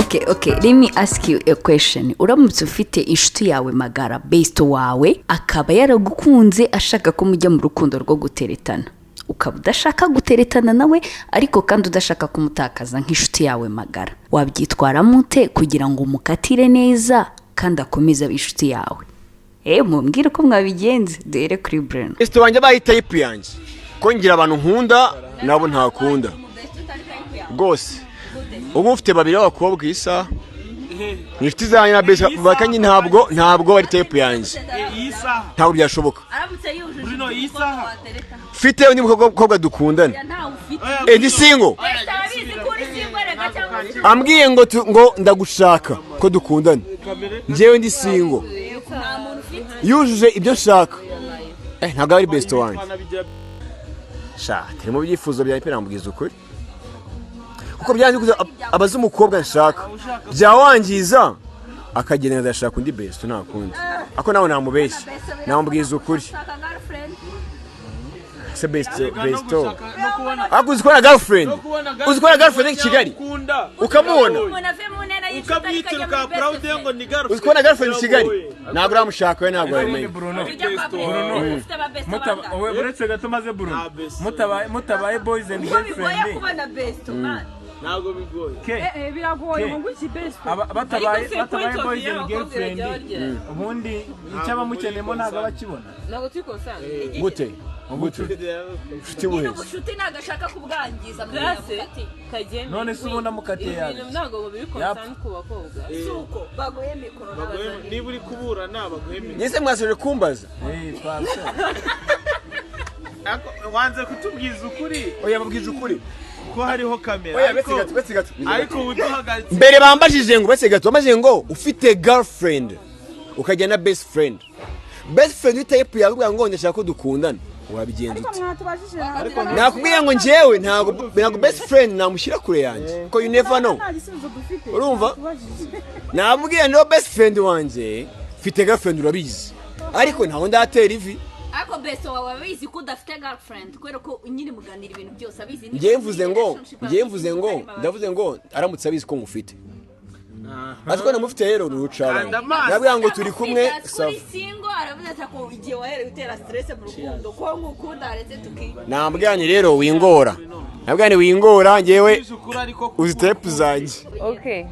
Okay, let me ask you a question. Uramutse ufite inshuti yawe magara, Besto wawe, akaba yaragukunze ashaka ko mujya mu rukundo rwo guteretana. Ukaba udashaka guteretana nawe ariko kandi udashaka kumutakaza nk'inshuti yawe magara. Wabyitwaramo ute kugira ngo umukatire neza kandi akomeze inshuti yawe? Mumbwire ko mwabigenze dere kuri Breno. Besto wanjye bayi type yanjye. Ko ngira abantu nkunda nabo ntakunda. Gose. Ubu ufite babiri abakobwa isa. Nifite zanyu na Besto bakanye ntabwo ari type yanjye. Ntabwo byashoboka. Bruno isa. Fite undi mukobwa dukundana. Ndi single. Ambwiye ngo ndagushaka ko dukundana. Njyewe ndi single. Yujuje ibyo nshaka. Ntabwo ari Besto wanjye. Sha, turi mu byifuzo bya ipera mbwiza ukuri. Kuko byanze kuza abaza umukobwa nshaka. Byawangiza akagenda ndashaka undi Besto nakundi. Ako nawe namubeshya. Nambwiza ukuri. Se Besto. Akuzikora girlfriend. Uzikora girlfriend Kigali. Ukamubona. Ukabyitiruka proud ngo ni girlfriend. Uzikora girlfriend Kigali. Ntabwo uramushaka we ntabwo yamenye. Bruno. Owe buretse gato maze Bruno. Mutabaye boys and girlfriend. Ntabwo bigoye. Biragoye ngo iki Besto. Batabaye boys and girlfriend. Ubundi icyaba mukenemo ntago bakibona. Ntabwo twikosanga. Gute? Ufite ubuhe? Ubushuti nagashaka kubwangiza mwese kagende. None se ubona mukate yawe. Ntabwo bibikonsanga ku bakobwa. Suko bagoye mikoro n'abazanye. Niba uri kubura nabagoye mikoro. Yese mwasubije kumbaza. Twase. Wanze kutubwiza ukuri. Oya babwiza ukuri. Ko hariho kamera. Oya betse gato. Ariko uduhagaritse. Mbere bambajije ngo betse gato bambajije ngo ufite girlfriend ukajya na best friend. Best friend type yawe ngo ndashaka ko dukundana. Wabigenza ute? Nakubwiye ngo njyewe ntabwo best friend namushyira kure yanjye. Ko you never know. Urumva? Nabwiye no best friend wanje mfite girlfriend urabizi. Ariko ntaho ndatera ivi. Ako Besto wawe abizi ko udafite girlfriend kubera ko nyine muganira ibintu byose abizi. Ndavuze ngo aramutse abizi ko ngufite. Atiko namufite rero nurucabana. Nabwiye ngo turi kumwe safi. Singo aravuze ko igihe wahere utera stress mu rukundo ko ngukunda aretse tuki. Nambwiye rero wingora. Nabwiye wingora ngewe uzi step zanjye. Okay.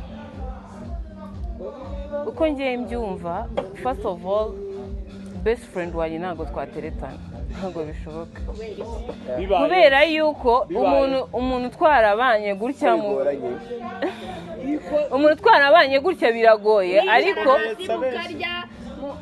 Uko ngiye mbyumva, first of all best friend wanjye ntago twateretana. Ntago bishoboka. Kubera yuko umuntu twarabanye gutya mu umuntu twarabanye gutya biragoye ariko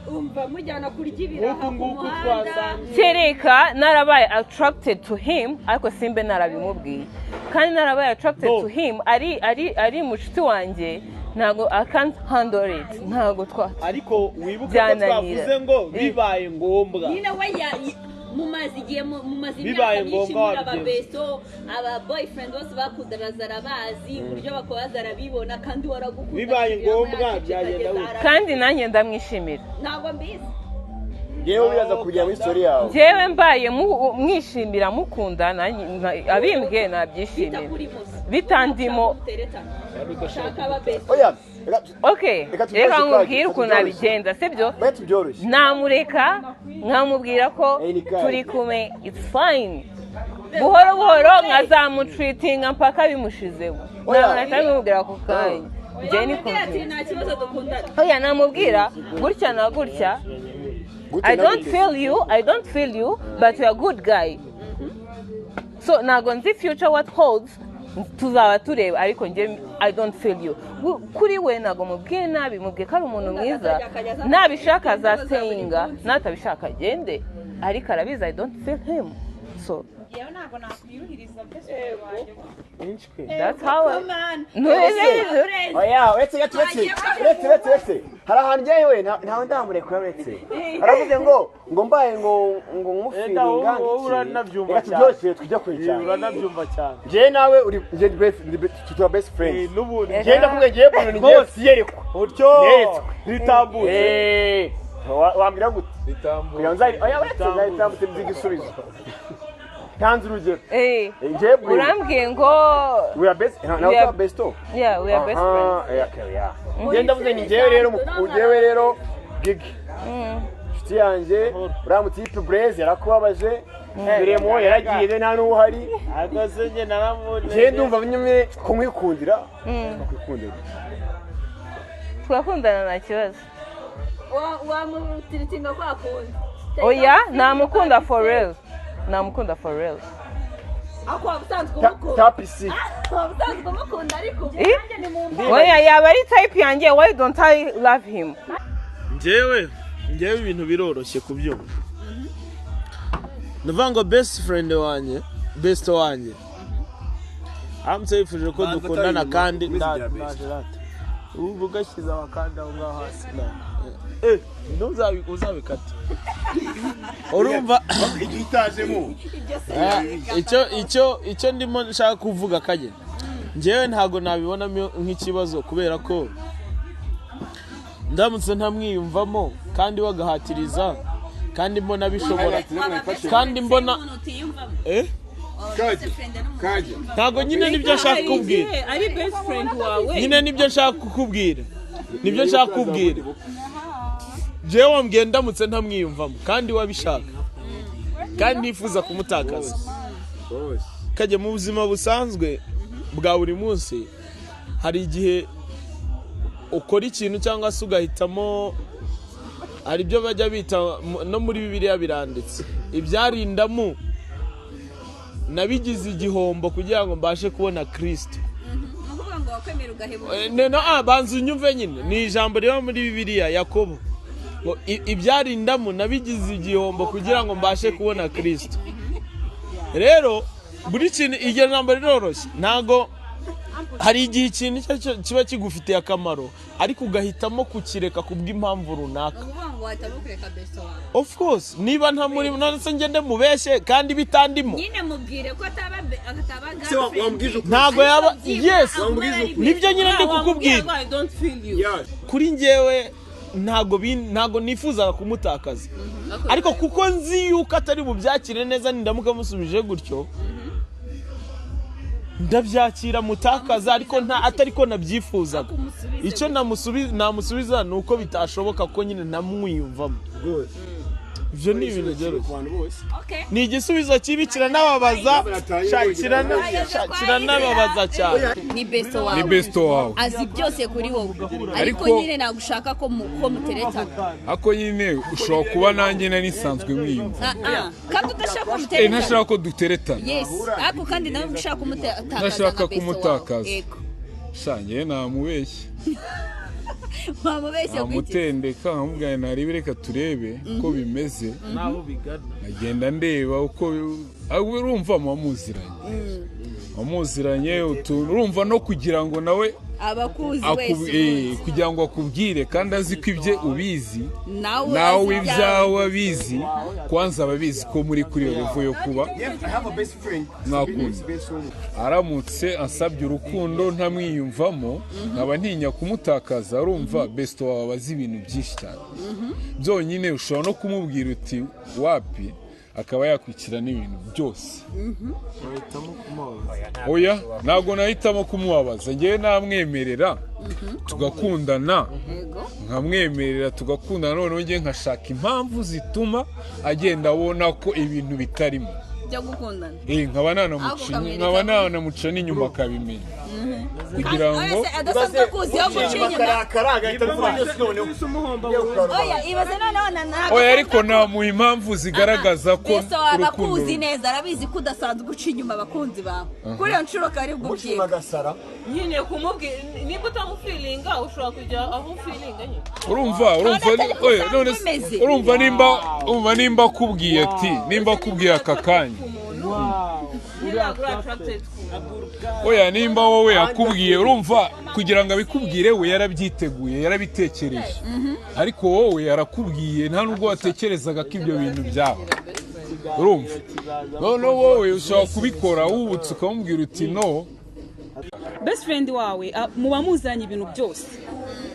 umva mujyana kurya ibiraha ku muhanda. Kereka narabaye attracted to him ariko simbe narabimubwiye. Kandi narabaye attracted to him ari mushuti wanjye. Ntago I can't handle it. Ntago ariko wibuka ko twavuze ngo bibaye ngombwa. Nyine we mumazigiye imyaka myinshi muri aba Besto aba boyfriend bose bakudaraza arabazi uburyo bakobaza arabibona kandi waragukunda. Bibaye ngombwa byagenda. Kandi nanjye ndamwishimira. Ntabwo mbizi. Yewe uraza kujya mu story yawe. Jewe mbaye mwishimira mukunda abimbwe nabyishimira. Bitandimo. Oya. Okay. Reka nkubwire ukuntu abigenda sibyo? Namureka nkamubwira ko turi kumwe it's fine. Buhoro nkazamutreatinga mpaka bimushizeho. Namureka nkubwira ko kanya. Jeni ko. Oya namubwira gutya na gutya. I don't feel you, but you're a good guy. So nago nzi future what holds tuzaba tureba ariko nje I don't feel you. Kuri we nago mubwiye nabi mubwiye ko ari umuntu mwiza nabishaka azasenga natabishaka agende ariko arabizi I don't feel him. So yewe nago nakwiyuhiriza Besto wanjye. That's how Oya wetse hari ahantu njyewe ntawe ndamureka wetse aravuze ngo mbaye ngo ngumufiringa uranabyumva cyane byose tujya kwicara uranabyumva cyane je nawe uri best friend n'ubundi je ndakubwiye ngiye buntu ngiye yerekwa utyo ritambutse wambira gute ritambutse oya wetse ritambutse by'igisubizo ntanze urugero urambwiye ngo we are best now besto yeah we are best friends okay yeah ngenda vuze ni njyewe rero gig inshuti yanjye uriya mutipe Blaise yarakubabaje biremo yaragiye nta n'uhari agaze njye naramubonye njye ndumva nyine ko nkwikundira twakundana nta kibazo wamutiritinga kwa kundi oya namukunda for real namukunda for real ako wabusanzwe umukunda tapisi wabusanzwe umukunda ariko oya yaba ari type yanjye why don't I love him njyewe ibintu biroroshye kubyumva ndavuga ngo best friend wanjye besto wanjye aramutse yifuje ko dukundana kandi ndaje ubu gashyize abakanda aho ngaho hasi ntuzabikate urumva igitajemo icyo ndimo nshaka kuvuga kage njyewe ntago nabibonamo nk'ikibazo kubera ko ndamutse ntamwiyumvamo kandi wagahatiriza kandi mbona bishobora kandi mbona ntago nyine nibyo nshaka kukubwira ari best friend wawe nyine nibyo nshaka kukubwira jewe wambwiye ndamutse ntamwiyumvamo kandi wabishaka kandi nifuza kumutakaza kajya mu buzima busanzwe bwa buri munsi hari igihe ukora ikintu cyangwa se ugahitamo hari ibyo bajya bita no muri Bibiliya biranditse ibyarindamu nabigize igihombo kugira ngo mbashe kubona Kristo nukuvuga ngo wakwemera ugahebuka banza unyumve nyine ni ijambo riba muri Bibiliya Yakobo ngo ibyarindamu nabigize igihombo kugira ngo mbashe kubona Kristo rero buri kintu iryo jambo riroroshye ntago hari igihe ikintu kiba kigufitiye akamaro ariko ugahitamo kukireka kubw'impamvu runaka of course niba nta muri none se ngende mubeshye kandi bitandimo nyine mubwire ko ataba ntago yaba yes nibyo nyine ndi kukubwira kuri njyewe ntago nifuza kumutakaza ariko kuko nzi yuko atari bubyakire neza nindamuka musubije gutyo ndabyakira mutakaza ariko atari ko nabyifuzaga icyo namusubiza ni uko bitashoboka ko nyine namwiyumvamo ibyo ni ibintu byoroshye ni igisubizo kibi kiranababaza kiranababaza cyane ni besto wawe azi byose kuri wowe ariko nyine nagushaka ko muteretana ako nyine ushobora kuba nanjye nisanzwe mwiyumva kandi udashaka ko muteretana ntashaka ko duteretana yes ariko kandi nawe ushaka kumutakaza ntashaka kumutakaza shange namubeshye namutendeka nkamubwira naribe reka turebe uko bimeze agenda ndeba uko urumva wamuziranye urumva no kugira ngo nawe kugira ngo akubwire kandi azi ko ibye ubizi nawe ibyawe abizi kwanza ababizi ko muri kuri iyo revo yo kuba mwakunda aramutse asabye urukundo ntamwiyumvamo nkaba ntinya kumutakaza urumva besto wawe abazi ibintu byinshi cyane byonyine ushobora no kumubwira uti wapi akaba yakwikira n'ibintu byose oya ntabwo nahitamo kumubabaza ngewe namwemerera tugakundana nkamwemerera tugakundana noneho ngewe nkashaka impamvu zituma agenda abona ko ibintu bitarimo nkaba nanamuca n'inyuma akabimenya kugira ngo adasabwa kuziho guca inyuma oya ariko namuha impamvu zigaragaza ko Besto abakuzi neza arabizi ko udasanzwe guca inyuma abakunzi bawe kuri iyo nshuro kari bwubyiga nyine kumubwira niba utamufilinga ushobora kujya aho ufilinga nyine urumva nimba akubwiye ati nimba akubwiye aka kanya oya nimba wowe akubwiye urumva kugira ngo abikubwire we yarabyiteguye yarabitekereje ariko wowe arakubwiye nta nubwo watekerezaga ko ibyo bintu byaba urumva noneho wowe ushobora kubikora wubutse ukamubwira uti no best friend wawe muba muzanye ibintu byose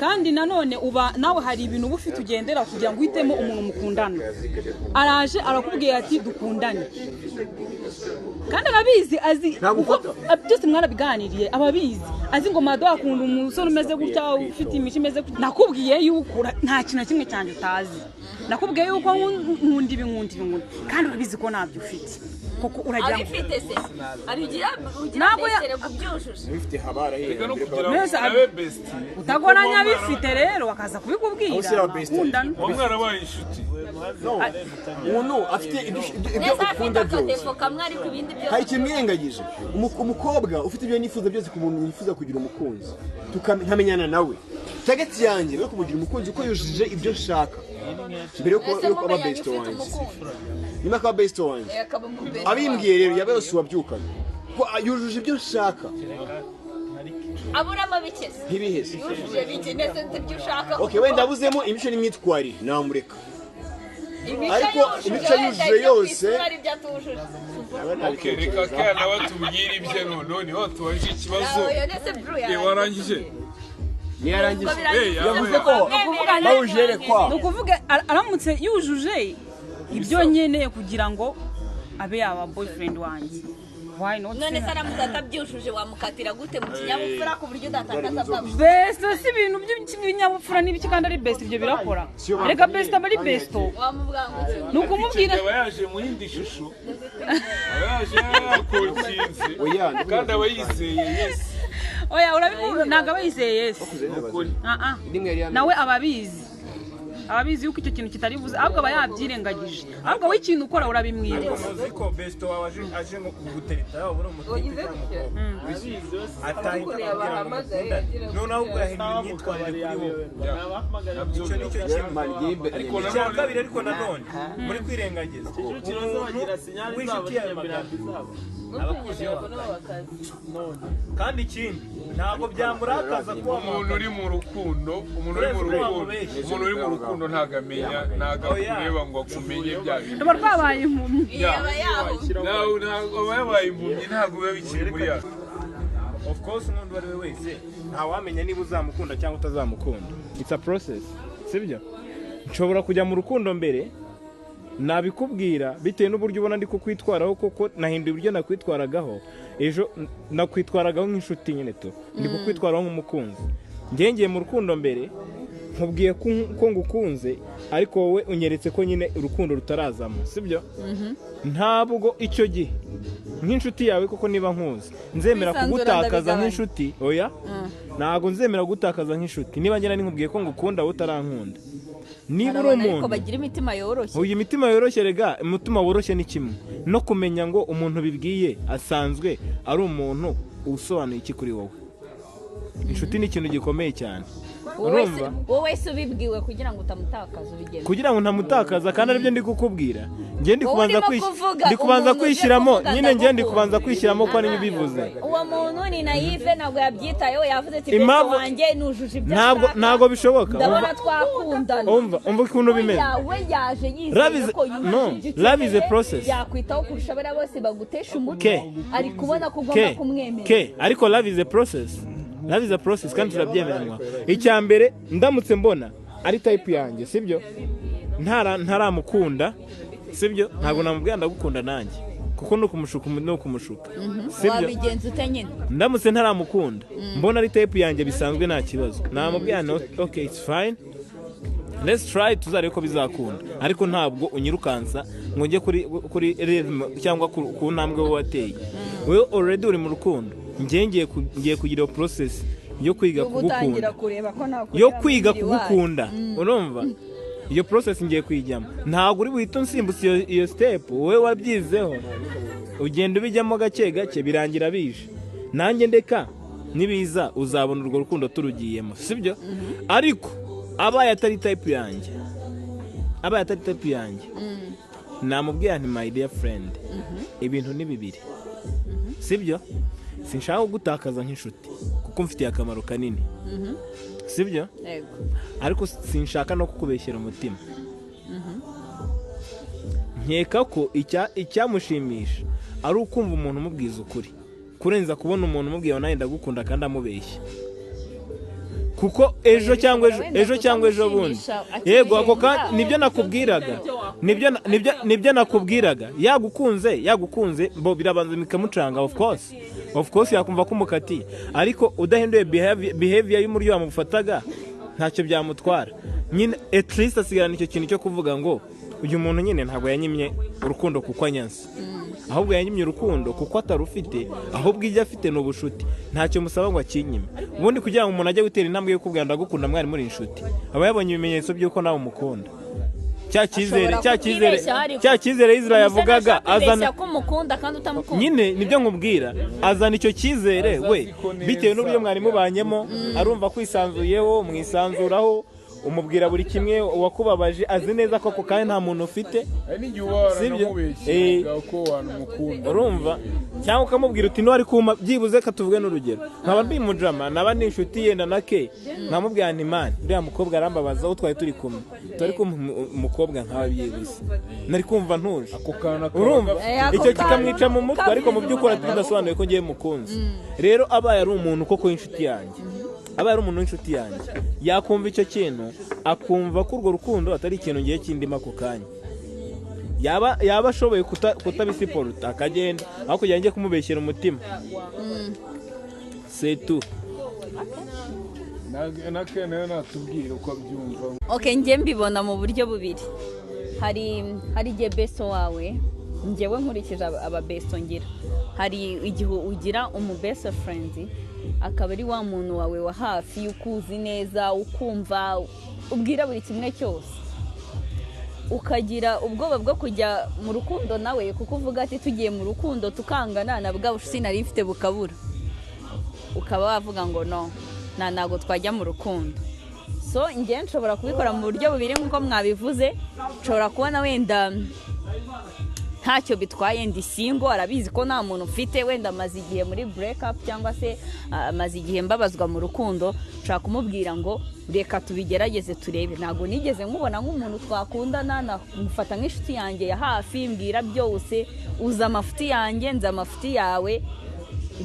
kandi nanone uba nawe hari ibintu uba ufite ugendera kugira ngo uhitemo umuntu mukundana araje arakubwira ati dukundane kandi arabizi azi byose mwarabiganiriye ababizi azi ngo mado akunda umusore umeze gutya ufite imico imeze gutya nakubwiye yuko nta kintu na kimwe cyane utazi nakubwiye yuko nkunda ibi kandi urabizi ko ntabyo ufite kuko uragira ngo abifite se abigira ugira kubyujuje bifite habara utagoranya bifite rero akaza kubikubwira kundana umwana wabaye inshuti umuntu afite ibyo ukunda byose hari ikimwengagije umukobwa ufite ibyo nifuza byose ku muntu yifuza kugira umukunzi tukamenyana nawe target yanjye yo kumugira umukunzi uko yujuje ibyo nshaka mbere yo kuba Besto wanjye nyuma kuba Besto wanjye abimbwiye rero yabaye yose wabyukaga ko yujuje ibyo nshaka aburamo bikese ntibihese yujuje bikeneze ibyo ushaka okay wenda abuzemo imico n'imyitwarire namureka ariko imico yujuje yose okay reka kana batubwira ibye none watubanje ikibazo warangije yarangije yavuze ko bawujere kwa nukuvuga aramutse yujuje ibyo nkeneye kugira ngo abe yaba boyfriend wanjye why not none se aramutse atabyujuje wamukatira gute mu kinyabupfura ku buryo udatakaza bwabo Besto si ibintu by'ibinyabupfura n'ibiki kandi ari Besto ibyo birakora reka Besto aba ari Besto nukumubwira yaje mu yindi shusho yaje yakokinze kandi aba yizeye yes oya urabivuga ntago aba yizeye yes nawe ababizi yuko icyo kintu kitari buze ahubwo aba yabyirengagije ahubwo we ikintu ukora urabimwira uzi ko Besto wawe aje ngo kugutereta yaba uri umutwe atahita kugira ngo noneho ubwo yahindura imyitwarire kuri wowe icyo nicyo kimwe ariko icya kabiri ariko nanone muri kwirengagiza w'inshuti yawe magana kandi ikindi ntabwo byamurakaza ko umuntu uri mu rukundo ntago amenya ntago akureba ngo akumenye bya bintu ruba rwabaye impumyi ntabwo yabaye impumyi ntabwo biba bikiri muri yacu of course umuntu uwo ari we wese ntawamenya niba uzamukunda cyangwa utazamukunda it's a process sibyo nshobora kujya mu rukundo mbere nabikubwira bitewe n'uburyo ubona ndi kukwitwaraho koko nahinduye uburyo nakwitwaragaho ejo nakwitwaragaho nk'inshuti nyine tu ndi kukwitwaraho nk'umukunzi ngiye mu rukundo mbere nkubwiye ko ngukunze ariko wowe unyeretse ko nyine urukundo rutarazamo sibyo ntabwo icyo gihe nk'inshuti yawe koko niba nkuzi nzemera kugutakaza nk'inshuti oya ntabwo nzemera kugutakaza nk'inshuti niba ngena nkubwiye ko ngukunda wowe utarankunda niba uri umuntu bagira imitima yoroshye uyu imitima yoroshye rega umutima woroshye ni kimwe no kumenya ngo umuntu bibwiye asanzwe ari umuntu usobanuye iki kuri wowe inshuti ni ikintu gikomeye cyane wowe se ubibwiwe kugira ngo utamutakaza ubigenda kugira ngo ntamutakaza kandi aribyo ndi kukubwira njye ndi kubanza kwishyiramo nyine njye ndi kubanza kwishyiramo ko ari bivuze uwo muntu ni naive ntabwo yabyitayeho yavuze ati Besto wanjye nujuje ibyo ntabwo bishoboka ndabona twakundana umva ukuntu bimeze we yaje yizeye ko yujuje love is a process yakwitaho kurusha abera bose bagutesha umutwe ari kubona ko ugomba kumwemera ariko love is a process Love is a process kandi turabyemeranywa icya mbere ndamutse mbona ari type yanjye sibyo ntaramukunda sibyo ntabwo namubwira ndagukunda nanjye kuko no kumushuka sibyo wabigenza utenyine ndamutse ntaramukunda mbona ari type yanjye bisanzwe nta kibazo namubwira no okay it's fine let's try tuzarebe ko bizakunda ariko ntabwo unyirukansa ngo njye kuri rhythm cyangwa ku ntambwe wowe wateye wewe already uri mu rukundo ngiye kugira process yo kwiga kugukunda yo kwiga kugukunda urumva iyo process ngiye kwijyamo ntabwo uri buhita nsimbutse iyo step wowe wabyizeho ugenda ubijyamo gake gake birangira bije nanjye ndeka nibiza uzabona urwo rukundo turugiyemo sibyo ariko abaye atari type yanjye namubwira nti my dear friend ibintu ni bibiri sibyo sinshaka kugutakaza nk'inshuti kuko mfitiye akamaro kanini sibyo ariko sinshaka no kukubeshyera umutima nkeka ko icyamushimisha ari ukumva umuntu umubwiza ukuri kurenza kubona umuntu umubwiye nawe ndagukunda kandi amubeshya kuko ejo cyangwa ejo bundi yego ako nibyo nakubwiraga yagukunze bo birabanza bikamucanga of course yakumva ko umukatiye ariko udahinduye behavior y'umuryo wamufataga ntacyo byamutwara nyine at least asigarana icyo kintu cyo kuvuga ngo uyu muntu nyine ntabwo yanyimye urukundo kuko anyanse ahubwo yanyimye urukundo kuko atarufite ahubwo ijya afite n'ubushuti ntacyo musaba ngo akinyime ubundi kugira ngo umuntu ajye gutera intambwe yo kubwira ndagukunda mwari muri inshuti aba yabonye ibimenyetso by'uko nawe umukunda cya cyizere Israel yavugaga azana nyine nibyo nkubwira azana icyo cyizere we bitewe n'uburyo mwari mubanyemo arumva kwisanzuyeho mwisanzuraho umubwira buri kimwe wakubabaje azi neza ko kandi nta muntu ufite sibyo urumva cyangwa ukamubwira uti n'uwari kuma byibuze katuvuge n'urugero nkaba ndi mujama naba ni inshuti yenda na ke nkamubwira nti man uriya mukobwa arambabaza utwaye turi kumwe umukobwa nkaba byibuze nari kumva ntuje urumva icyo kikamwica mu mutwe ariko mu by'ukuri tudasobanuye ko ngiye mukunzi rero abaye ari umuntu koko w'inshuti yanjye aba ari umuntu w'inshuti yanjye yakumva icyo kintu akumva ko urwo rukundo atari ikintu ngiye kindima ku kanya yaba ashoboye kutabisiporuta akagenda aho kugira ngo kumubeshyera umutima setu nakenewe natubwira uko abyumva njye mbibona mu buryo bubiri hari igihe besto wawe njyewe nkurikije aba besto ngira hari igihe ugira best friend akaba ari wa muntu wawe wa hafi ukuzi neza ukumva ubwira buri kimwe cyose ukagira ubwoba bwo kujya mu rukundo nawe kuko uvuga ati tugiye mu rukundo tukangana na bwa bushuti nari mfite bukabura ukaba wavuga ngo no ntabwo twajya mu rukundo so njye nshobora kubikora mu buryo bubiri nk'uko mwabivuze nshobora kubona wenda ntacyo bitwaye ndi single arabizi ko nta muntu ufite wenda amaze igihe muri break up cyangwa se amaze igihe mbabazwa mu rukundo nshaka kumubwira ngo reka tubigerageze turebe ntabwo nigeze nkubona nk'umuntu twakundana namufata nk'inshuti yanjye ya hafi mbwira byose uzi amafuti yanjye nzi amafuti yawe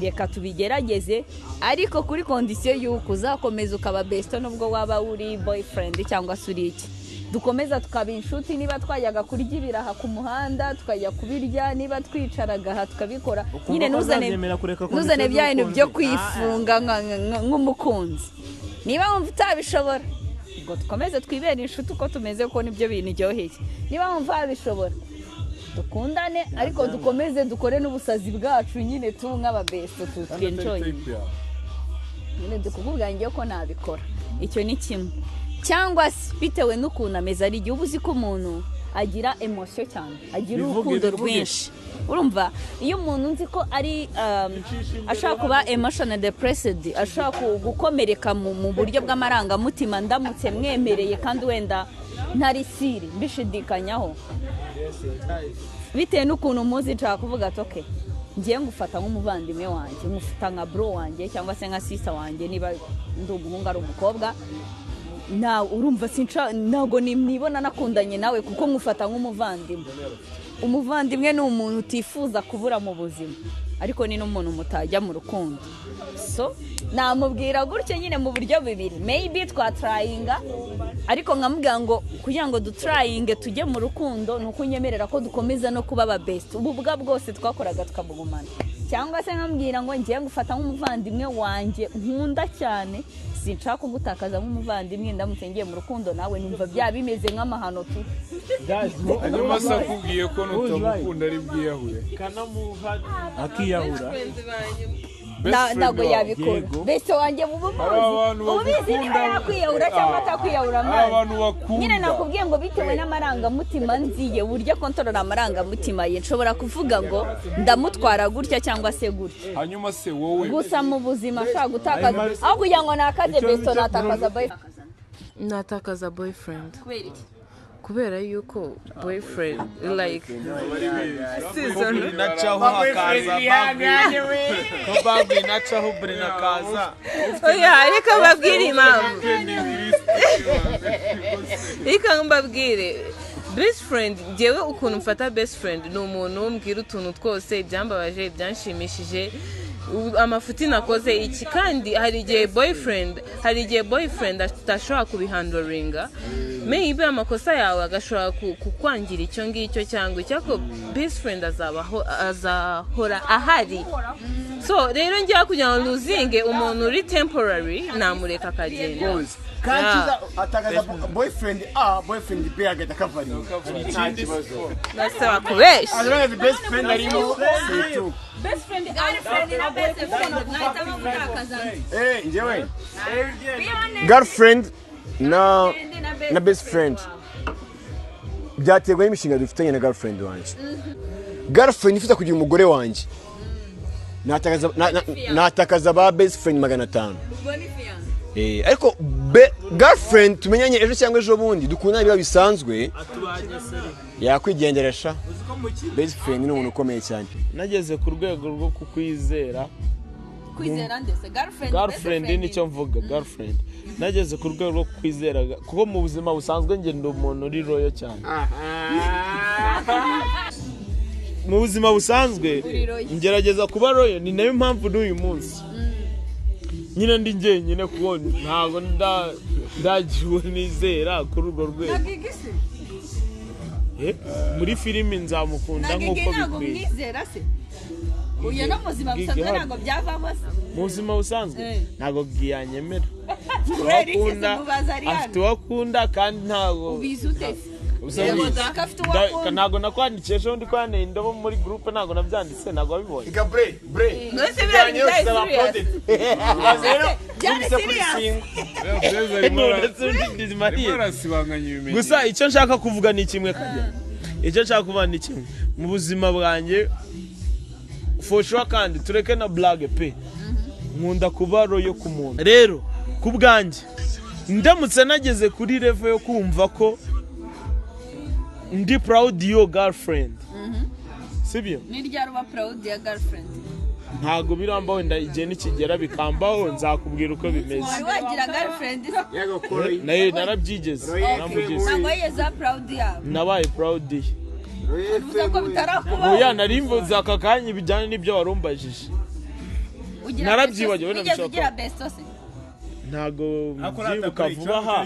reka tubigerageze ariko kuri kondisiyo y'uko uzakomeza ukaba besto nubwo waba uri boyfriend cyangwa se uri iki dukomeza tukaba inshuti niba twajyaga kurya ibiraha ku muhanda tukajya kubirya niba twicaraga aha tukabikora nyine ntuzane bya bintu byo kwifunga nk'umukunzi niba wumva utabishobora ngo dukomeze twibere inshuti uko tumeze kuko nibyo bintu iryoheye niba wumva wabishobora dukundane ariko dukomeze dukore n'ubusazi bwacu nyine tu nk'ababesto tutwenjoye nyine dukubwira ngiye ko nabikora icyo ni kimwe cyangwa se bitewe n'ukuntu ameze ari igihe uba uzi ko umuntu agira emosiyo cyane agira urukundo rwinshi urumva iyo umuntu nzi ko ari ashaka kuba emotional depressed ashaka gukomereka mu buryo bw'amarangamutima ndamutse mwemereye kandi wenda ntari siri mbishidikanyaho bitewe n'ukuntu muzi nshaka kuvuga ati okay ngiye ngufata nk'umuvandimwe wanjye ngufata nka bro wanjye cyangwa se nka sister wanjye niba ndi umuhungu ari umukobwa urumva ntabwo nibona nakundanye nawe kuko nkufata nk'umuvandimwe ni umuntu utifuza kubura mu buzima ariko ni n'umuntu mutajya mu rukundo so namubwira gutyo nyine mu buryo bubiri maybe twatrayinga ariko nkamubwira ngo kugira ngo dutrayinge tujye mu rukundo ni uko unyemerera ko dukomeza no kuba aba best ububwa bwose twakoraga tukabugumana cyangwa se nkambwira ngo ngiye ngufata nk'umuvandimwe wanjye nkunda cyane sinshaka kugutakaza nk'umuvandimwe ndamutse ngiye mu rukundo nawe numva bya bimeze nk'amahano tu hanyuma se akubwiye ko nutamukunda ari bwiyahure akiyahura ntabwo yabikora besto wanjye ubizi niba yakwiyahura cyangwa atakwiyahura nyine nakubwiye ngo bitewe n'amarangamutima nziye uburyo kontorora amarangamutima ye nshobora kuvuga ngo ndamutwara gutya cyangwa se gutya hanyuma se wowe gusa mu buzima ashaka gutakaza aho kugira ngo nakaze besto natakaza boyfriend kubera yuko boyfriend like season nacaho hakaza babu nacaho brina kaza oya reka babwire impamvu reka mbabwire best friend jewe ukuntu mfata best friend ni umuntu umbwira utuntu twose ibyambabaje ibyanshimishije amafuti nakoze iki kandi hari igihe boyfriend atashobora kubihandoringa maybe amakosa yawe agashobora kukwangira icyo ngicyo cyangwa icyako best friend azahora ahari so rero ngiye kugira ngo luzinge umuntu uri temporary namureka akagenda kandi atagaza boyfriend boyfriend B agata covering nta kibazo nasaba kubesha azora best friend arimo best friend na best friend nahitamo gutakaza njyewe girlfriend na best friend byaterwa n'imishinga dufitanye na girlfriend wanjye girlfriend ifite kugira umugore wanjye natakaza ba best friend 500 ariko girlfriend tumenyanye ejo cyangwa ejo bundi dukundana biba bisanzwe yakwigenderesha best friend ni umuntu ukomeye cyane nageze ku rwego rwo kukwizera ndetse girlfriend nicyo mvuga girlfriend nageze ku rwego rwo kukwizera kuko mu buzima busanzwe ngenda umuntu uri royo cyane mu buzima busanzwe ngerageza kuba royo ni nayo mpamvu n'uyu munsi nyine ndi njyenyine kuko ntabwo ndagiwe nizera kuri urwo rwego muri filimi nzamukunda nk'uko bikwiye uyu no muzima busanzwe ntabwo byavamo mu buzima busanzwe ntabwo bwiyanyemera afite uwo akunda kandi ntabwo ubizi ute ntabwo nakwandikiye ejo ndi kwaneye indobo muri groupe ntabwo nabyanditse ntabwo wabibonye iga bre nose gusa icyo nshaka kuvuga ni kimwe kajya icyo nshaka kuvuga ni kimwe mu buzima bwanjye for sure kandi tureke na blague pe nkunda kuba royo ku muntu rero ku bwanjye ndamutse nageze kuri level yo kumva ko ndi proud yo girlfriend sibyo ni ryari uba proud ya girlfriend ntago biramba wenda igihe nikigera bikambaho nzakubwira uko bimeze wari wagira girlfriend naye narabyigeze ntabwo yeza proud yawe nabaye proud ye uvuga ko bitarakubaho oya narimvuze aka kanya bijyanye n'ibyo warumbajije narabyibagiwe wigeze ugira besto se ntago byibuka vuba aha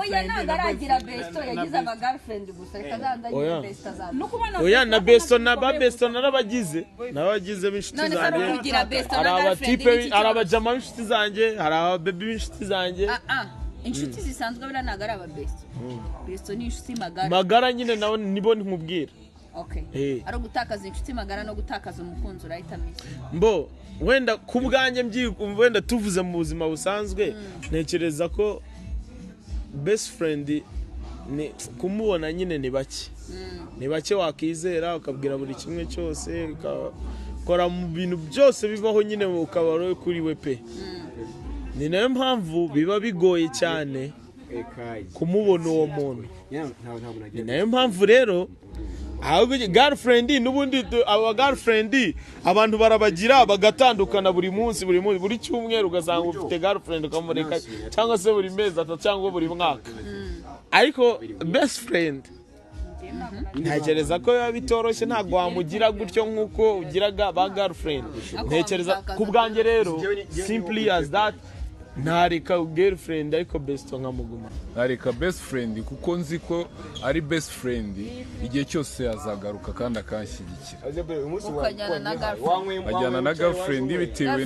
oya ntabwo aragira besto yagize aba girlfriend gusa reka zandagira besto zawe oya na besto na ba besto narabagize b'inshuti zanjye hari abatipe hari abajama b'inshuti zanjye hari ababebi b'inshuti zanjye inshuti zisanzwe bira ntabwo ari aba besto ni inshuti magara nyine nawe nibo nkubwira ari ugutakaza inshuti magara no gutakaza umukunzi urahitamo mbo wenda ku bwanjye wenda tuvuze mu buzima busanzwe ntekereza ko best friend ni kumubona nyine ni bake wakizera ukabwira buri kimwe cyose ukakora mu bintu byose bibaho nyine ukaba royo kuri we pe ni nayo mpamvu biba bigoye cyane kumubona uwo muntu ni nayo mpamvu rero ahubwo girlfriend n'ubundi aba girlfriend abantu barabagira bagatandukana buri munsi buri cyumweru ugasanga ufite girlfriend ukamureka cyangwa se buri mezi atatu cyangwa buri mwaka ariko best friend ntekereza ko biba bitoroshye ntabwo wamugira gutyo nk'uko ugiraga ba girlfriend ntekereza ku bwanjye rero simply as that ntareka girlfriend ariko besto nkamuguma ntareka best friend kuko nzi ko ari best friend igihe cyose azagaruka kandi akanshyigikira ajyana na girlfriend bitewe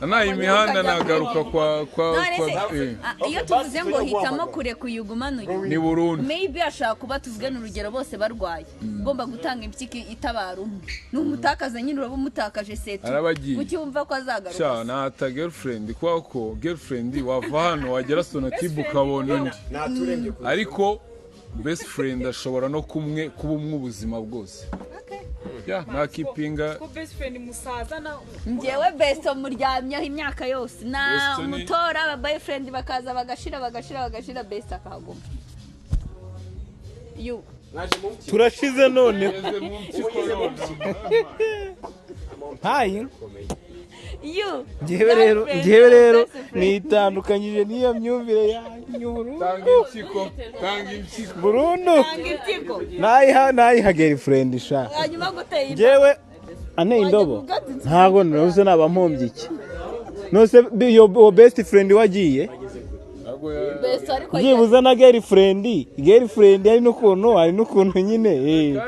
nayo imihanda nagaruka kwa iyo tuvuze ngo hitamo kure kuyugumana ni burundu maybe ashaka kuba tuvugana urugero bose barwaye ugomba gutanga impyiki itabara umwe n'umutakaza nyine uraba umutakaje setu ucyumva ko azagaruka nata girlfriend kwako girlfriend wava hano wagera sonatibe ukabona undi ariko best friend ashobora no kuba umwe ubuzima bwose nakipinga ko best friend musazana njyewe besto muryamyeho imyaka yose na mutora aba boyfriend bakaza bagashira besto akahaguma turashize none hayi you njyewe rero nitandukanyije n'iyo myumvire yanjye tanga impyiko burundu nayiha girlfriend sha hanyuma guteye jewe ane indobo ntago nose nabampombye iki nose yo best friend wagiye byibuze na girlfriend ari n'ukuntu nyine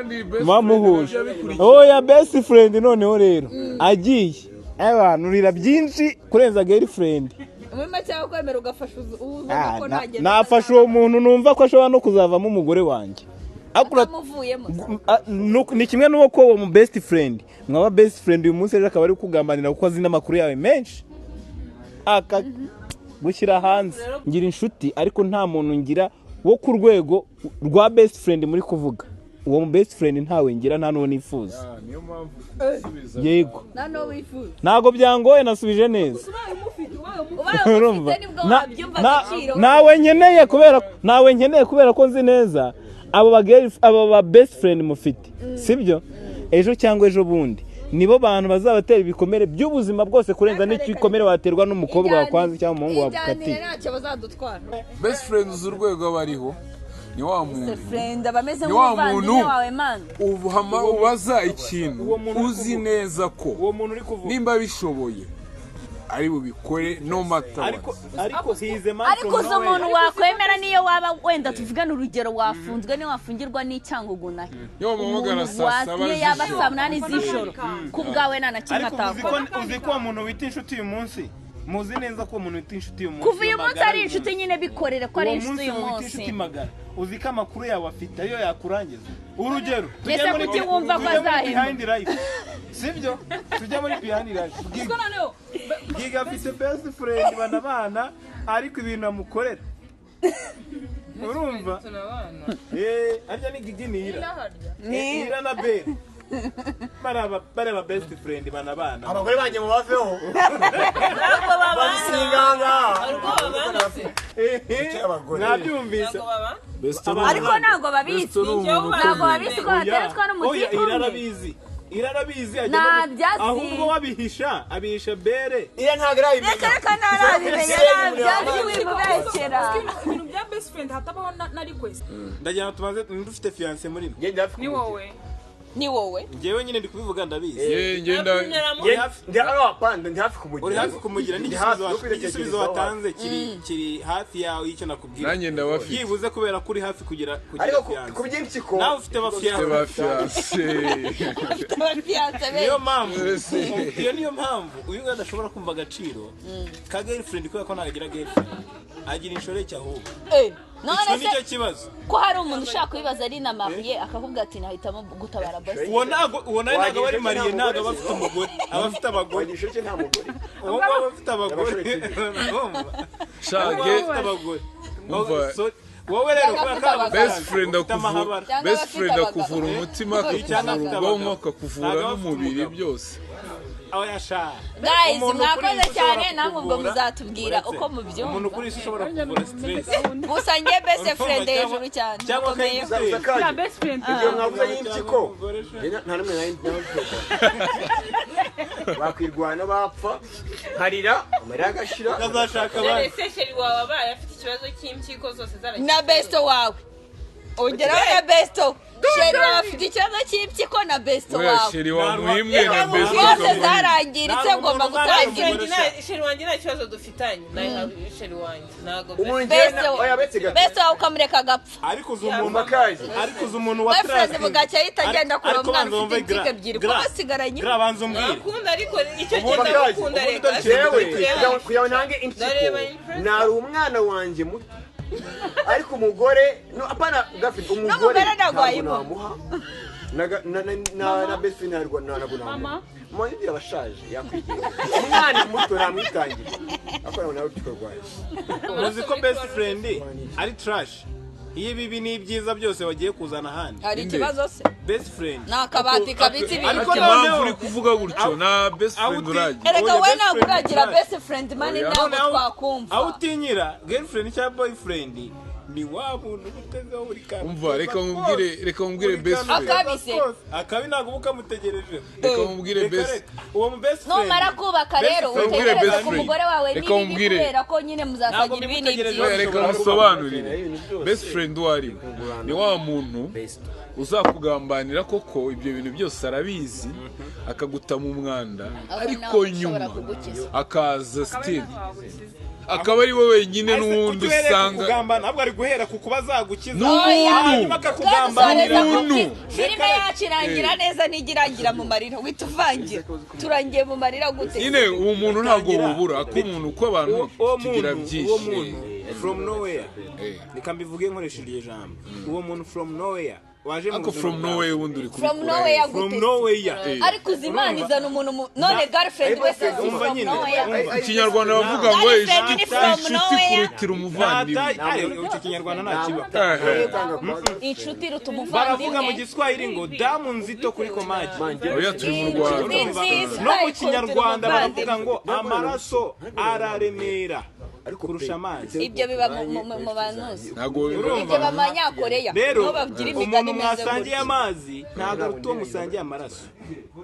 mamuhuje oya best friend noneho rero agiye abantu urira byinshi kurenza girlfriend umwe cyangwa kwemera ugafasha ubona ko ntagenda nafasha uwo muntu numva ko ashobora no kuzavamo umugore wanjye ni kimwe n'uko uwo mu best friend mwaba best friend uyu munsi rero akaba ari kugambanira kuko azi n'amakuru yawe menshi gushyira hanze ngira inshuti ariko nta muntu ngira wo ku rwego rwa best friend muri kuvuga uwo mu best friend ntawe ngira nta n'uwo nifuza yego ntago byangoye nasubije neza nawe nkeneye kubera ko nzi neza abo ba best friend mufite sibyo ejo cyangwa ejo bundi nibo bantu bazabatera ibikomere by'ubuzima bwose kurenza n'igikomere waterwa n'umukobwa wakwanze cyangwa umuhungu wagukatiye best friends urwego bariho ni wa muntu ubaza ikintu uzi neza ko nimba bishoboye ari bubikore no matter ariko uzo umuntu wakwemera niyo waba wenda tuvugana urugero wafunzwe niyo wafungirwa n'icyangugu nahe niyo yaba saa 8 z'ijoro ku bwawe nta na kimwe atakora uzi ko umuntu wita inshuti uyu munsi muzi neza ko umuntu wita inshuti uyu munsi kuva uyu munsi ari inshuti nyine bikorere ko ari inshuti uyu munsi uzi ko amakuru yawe afite ayo yakurangiza urugero tujya muri wumva ko azahindura sibyo tujya muri behind life giga afite best friend banabana ariko ibintu amukorera urumva arya ni gigi nira na be baraba best friend banabana abagore banje mu baveho basinganga nabyumvise ariko ntago babizi ko hateretswa n'umuti irarabizi ahubwo abihisha bere ntago arabimenya reka ntarabimenya ntabyazi wimubekera ibintu bya best friend hatabaho na request ndagira tumaze dufite fiance muri ni wowe ngewe nyine ndi kubivuga ndabizi ndi hafi kumugira uri hafi kumugira n'igisubizo watanze kiri hafi yawe y'icyo nakubwira nanjye ndabafite yibuze kubera ko uri hafi kugira fiance ku by'impyiko nawe ufite abafiance niyo mpamvu uyu adashobora kumva agaciro ka girlfriend kubera ko ntagira girlfriend agira inshoreke ahubwo none nicyo kibazo ko hari umuntu ushaka kubibaza ari na mariye akavuga ati nahitamo gutabara boss uwo ntago bari mariye ntago abafite umugore abafite abagore igisheke nta mugore uwo abafite abagore shage wowe rero best friend akuvura umutima akakuvura ubwonko akakuvura n'umubiri byose guys mwakoze cyane namwe ubwo muzatubwira uko mubyumva umuntu kuri isi ushobora kuvura stress gusa ngiye best friend hejuru cyane cyangwa ya best friend ibyo mwavuze y'impyiko nta n'umwe nayo bakwirwana bapfa harira amarira agashira kazashaka abandi Cheri wawe abaye afite ikibazo cy'impyiko zose zaragiye na Besto wawe ongeraho na Besto Cheri wawe afite ikibazo cy'impyiko na Besto wawe Cheri wamuhimwe na Besto zose zarangiritse ngomba gutangira Cheri wanjye nta kibazo dufitanye nayo Cheri wanjye ntago Besto wawe ukamureka agapfa ariko uzi umuntu wa trust bugacya yitagenda kure umwana ufite impyiko ebyiri ko basigaranye grabanza umbwira akunda ariko icyo genda gukunda reka kuyawe nange impyiko nari umwana wanjye muto ariko umugore apana gafite umugore namuha na best friend narwo nagunamuha mwana abashaje yakwigira umwana muto namwitangira akora nawe tukorwaye muzi ko best friend ari trash iyo bibi ni byiza byose wagiye kuzana handi hari ikibazo se best friend nakabati kabitsi ibintu impamvu uri kuvuga gutyo na best friend uragira erega we naguragira best friend mani ntabwo twakumva aho utinyira girlfriend cyangwa boyfriend ni wa muntu utezeho buri kantu. Umva reka mubwire best friend. Akabi ntabwo mukamutegereje. Reka mubwire best. Uwo mu best friend. Numara kubaka rero utegereza ku mugore wawe nibi kubera ko nyine muzasagira ibintu. Reka musobanurire. Best friend wari ni wa muntu uzakugambanira koko ibyo bintu byose arabizi akaguta mu mwanda ariko nyuma akaza still akaba ari we wenyine n'uwundi usanga kugamba ntabwo ari guhera ku kuba zagukiza hanyuma akakugambanira filime yacirangira neza n'igirangira mu marira wituvangira turangiye mu marira gute nyine uwo muntu ntabwo bubura ko umuntu uko abantu tugira byinshi from nowhere nikambivuge nkoresheje ijambo uwo muntu from nowhere waje mu from nowhere wundi uri from nowhere ariko uzimanizana umuntu none girlfriend wese from nowhere ikinyarwanda bavuga ngo inshuti kurutira umuvandimwe icyo kinyarwanda nta kiba inshuti ruta umuvandimwe baravuga mu giswahili ngo damu nzito kuri komaji oya turi mu Rwanda no mu kinyarwanda baravuga ngo amaraso araremera kurusha amazi ibyo biba mu banuzi ntago ibyo bamanyakoreya rero umuntu mwasangiye amazi ntago aruta uwo musangiye amaraso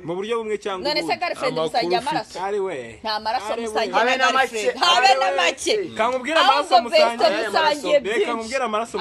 mu buryo bumwe cyangwa none se girlfriend musangiye amaraso ari we nta maraso musangiye habe na make kamubwira amaraso musangiye reka mubwira amaraso